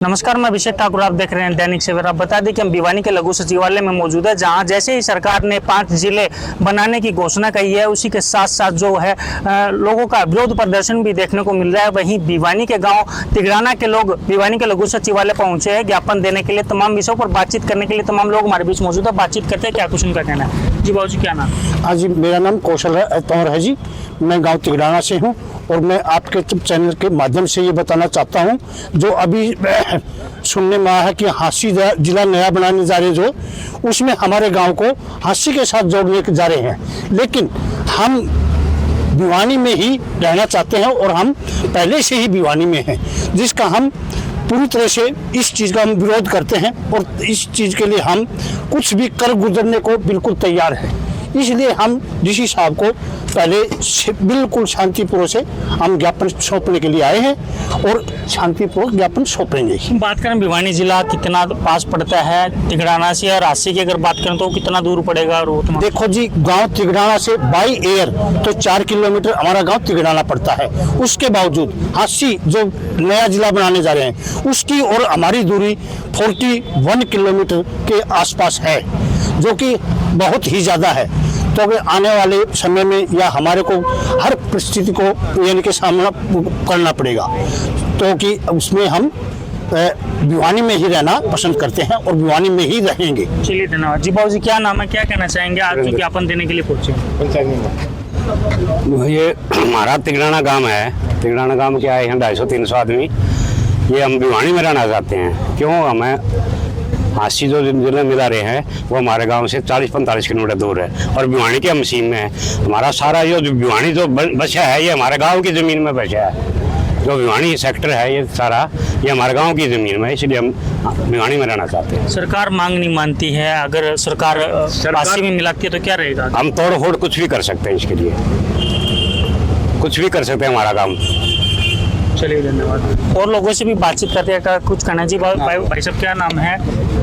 नमस्कार, मैं अभिषेक ठाकुर। आप देख रहे हैं दैनिक सवेरा। बता दें कि हम भिवानी के लघु सचिवालय में मौजूद है, जहां जैसे ही सरकार ने 5 जिले बनाने की घोषणा की है, उसी के साथ साथ जो है लोगों का विरोध प्रदर्शन भी देखने को मिल रहा है। वहीं भिवानी के गांव तिगराना के लोग भिवानी के लघु सचिवालय पहुंचे हैं ज्ञापन देने के लिए। तमाम विषयों पर बातचीत करने के लिए तमाम लोग हमारे बीच मौजूद है। बातचीत करते हैं, क्या कुछ उनका कहना है। जी बाबू जी, क्या नाम? हाँ जी, मेरा नाम कौशल तौर है जी। मैं गांव तिगराना से हूं और मैं आपके चैनल के माध्यम से ये बताना चाहता हूं, जो अभी सुनने में आया है कि हांसी जिला नया बनाने जा रहे, जो उसमें हमारे गांव को हांसी के साथ जोड़ने जा रहे हैं। लेकिन हम भिवानी में ही रहना चाहते हैं और हम पहले से ही भिवानी में हैं, जिसका हम पूरी तरह से इस चीज़ का हम विरोध करते हैं और इस चीज़ के लिए हम कुछ भी कर गुजरने को बिल्कुल तैयार हैं। इसलिए हम डीसी साहब को पहले बिल्कुल शांतिपूर्वक से हम ज्ञापन सौंपने के लिए आए हैं और शांतिपूर्वक ज्ञापन सौंपेंगे। बात करें भिवानी जिला कितना पास पड़ता है तिगराना से, और हांसी की अगर बात करें तो कितना दूर पड़ेगा? और देखो जी, गांव तिगराना से बाई एयर तो 4 किलोमीटर हमारा गांव तिगराना पड़ता है। उसके बावजूद हांसी जो नया जिला बनाने जा रहे हैं, उसकी और हमारी दूरी 41 किलोमीटर के आसपास है, जो कि बहुत ही ज़्यादा है। तो अगर आने वाले समय में या हमारे को हर परिस्थिति को यानी कि सामना करना पड़ेगा, तो कि उसमें हम भिवानी में ही रहना पसंद करते हैं और भिवानी में ही रहेंगे। चलिए, धन्यवाद। जी बाबू जी, क्या नाम है, क्या कहना चाहेंगे? आज जो ज्ञापन देने के लिए पहुंचे। ये हमारा तिगराना गांव है। तिगराना गांव के आए हैं 250-300 आदमी। ये हम भिवानी में रहना चाहते हैं। क्यों? हमें हांसी जो जिले मिला रहे हैं वो हमारे गांव से 40-45 किलोमीटर दूर है और भिवानी के हम सीम में है। हमारा सारा जो भिवानी जो बचा है, ये हमारे गांव की ज़मीन में बचा है। जो भिवानी सेक्टर है ये सारा, ये हमारे गांव की ज़मीन में है, इसलिए हम भिवानी में रहना चाहते हैं। सरकार मांग नहीं मानती है, अगर सरकार हांसी में मिलाती है तो क्या रहेगा? हम तोड़ फोड़ कुछ भी कर सकते हैं, इसके लिए कुछ भी कर सकते हैं हमारा काम। चलिए, धन्यवाद। और लोगों से भी बातचीत करते हैं, कुछ कहना जी। भाई साहब, क्या नाम है?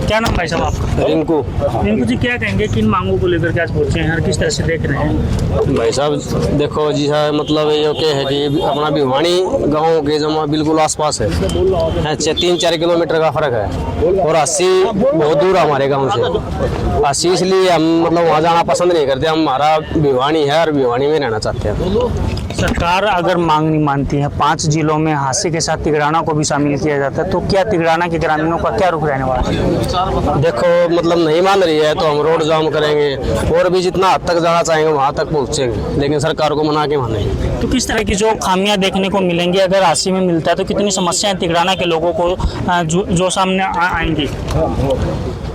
क्या नाम भाई साहब आपका? रिंकू। रिंकू जी, क्या कहेंगे, किन मांगों को लेकर के आज पहुंचे हैं और किस तरह से देख रहे हैं? भाई साहब देखो जी, है मतलब ये क्या है कि अपना भिवानी गांव के जमा बिल्कुल आसपास है 3-4 किलोमीटर का फर्क है और हांसी बहुत दूर है हमारे गांव से। हांसी इसलिए हम मतलब वहाँ जाना पसंद नहीं करते। हम हमारा भिवानी है और भिवानी में रहना चाहते हैं। सरकार अगर मांग नहीं मानती है, 5 जिलों में हांसी के साथ तिगराना को भी शामिल किया जाता है, तो क्या तिगराना के ग्रामीणों का क्या रुख रहने वाला है? देखो मतलब नहीं मान रही है तो हम रोड जाम करेंगे और भी जितना हद तक जाना चाहेंगे वहाँ तक पहुँचेंगे, लेकिन सरकार को मना के मानेंगे। तो किस तरह की जो खामियां देखने को मिलेंगी अगर हांसी में मिलता है, तो कितनी समस्याएं तिगराना के लोगों को जो सामने आएंगी?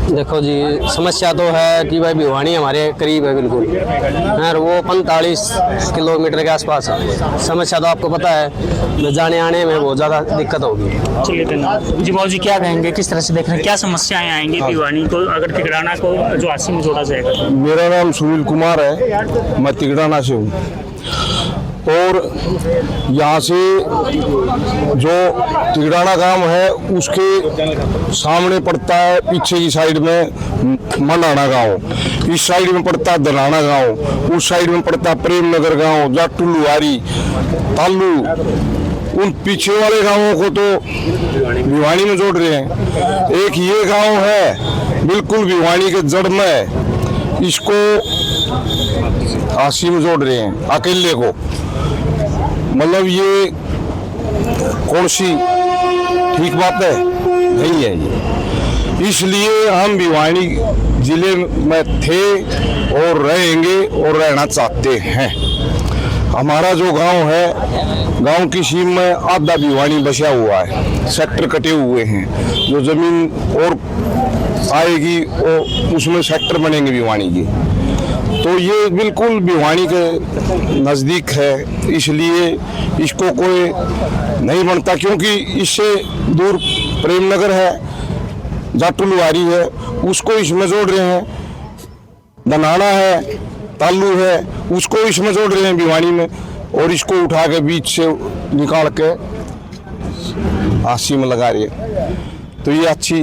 देखो जी, समस्या तो है कि भाई भिवानी हमारे करीब है बिल्कुल, और वो 45 किलोमीटर के आसपास है। समस्या तो आपको पता है, जाने आने में बहुत ज़्यादा दिक्कत होगी। चलिए, धन्यवाद। जी बाबू जी, क्या कहेंगे, किस तरह से देख रहे हैं, क्या समस्याएं आएंगी भिवानी को अगर तिगराना को जो हांसी में जोड़ा जाएगा? मेरा नाम सुनील कुमार है, मैं तिगराना से हूँ और यहाँ से जो तिगराना गांव है उसके सामने पड़ता है, पीछे की साइड में मनाना गांव, इस साइड में पड़ता है दनाना गांव, उस साइड में पड़ता है प्रेम नगर गांव, जाटू लुहारी, तालू। उन पीछे वाले गांवों को तो भिवानी में जोड़ रहे हैं। एक ये गांव है बिल्कुल भिवानी के जड़ में, इसको हांसी में जोड़ रहे हैं अकेले को। मतलब ये कौन सी ठीक बात है? नहीं है ये। इसलिए हम भिवानी जिले में थे और रहेंगे और रहना चाहते हैं। हमारा जो गांव है, गांव की सीम में आधा भिवानी बचा हुआ है, सेक्टर कटे हुए हैं। जो जमीन और आएगी और उसमें सेक्टर बनेंगे भिवानी की, तो ये बिल्कुल भिवानी के नज़दीक है, इसलिए इसको कोई नहीं बनता। क्योंकि इससे दूर प्रेम नगर है, जाटू लुहारी है, उसको इसमें जोड़ रहे हैं, दनाना है, तालू है, उसको इसमें जोड़ रहे हैं भिवानी में, और इसको उठा के बीच से निकाल के हांसी में लगा रहे हैं। तो ये अच्छी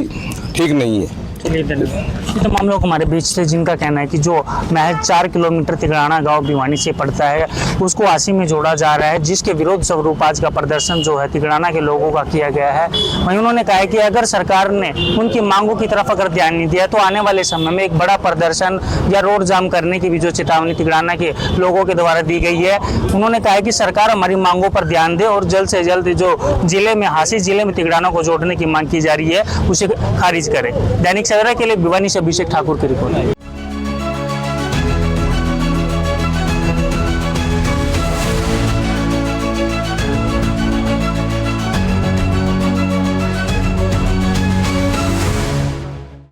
ठीक नहीं है। चलिए, धन्यवाद। ये तमाम लोग हमारे बीच थे जिनका कहना है कि जो महज 4 किलोमीटर तिगड़ाना गांव भिवानी से पड़ता है उसको हांसी में जोड़ा जा रहा है, जिसके विरोध स्वरूप आज का प्रदर्शन जो है तिगड़ाना के लोगों का किया गया है। वहीं उन्होंने कहा है कि अगर सरकार ने उनकी मांगों की तरफ अगर ध्यान नहीं दिया तो आने वाले समय में एक बड़ा प्रदर्शन या रोड जाम करने की भी जो चेतावनी तिगड़ाना के लोगों के द्वारा दी गई है। उन्होंने कहा है कि सरकार हमारी मांगों पर ध्यान दे और जल्द से जल्द जो जिले में हांसी जिले में तिगड़ाना को जोड़ने की मांग की जा रही है उसे खारिज करे। दैनिक सवेरा के लिए भिवानी से अभिषेक ठाकुर की रिपोर्ट।